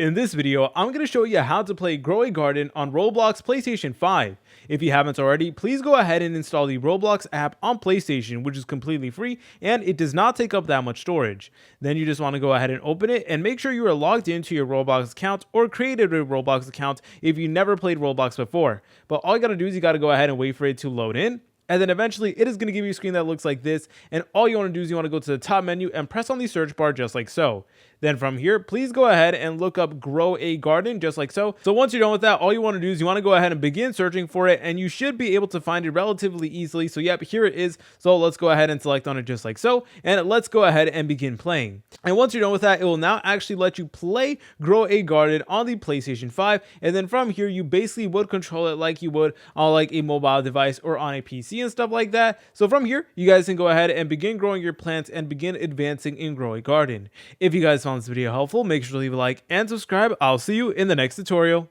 In this video, I'm going to show you how to play Grow a Garden on Roblox PlayStation 5. If you haven't already, please go ahead and install the Roblox app on PlayStation, which is completely free and it does not take up that much storage. Then you just want to go ahead and open it and make sure you are logged into your Roblox account or created a Roblox account if you never played Roblox before. But all you got to do is you got to go ahead and wait for it to load in. And then eventually it is going to give you a screen that looks like this. And all you want to do is you want to go to the top menu and press on the search bar just like so. Then from here, please go ahead and look up Grow a Garden just like so. So once you're done with that, all you want to do is you want to go ahead and begin searching for it, and you should be able to find it relatively easily. So yep, here it is. So let's go ahead and select on it just like so, and let's go ahead and begin playing. And once you're done with that, it will now actually let you play Grow a Garden on the PlayStation 5. And then from here, you basically would control it like you would on like a mobile device or on a PC and stuff like that. So from here, you guys can go ahead and begin growing your plants and begin advancing in Grow a Garden. If you guys found this video helpful, make sure to leave a like and subscribe. I'll see you in the next tutorial.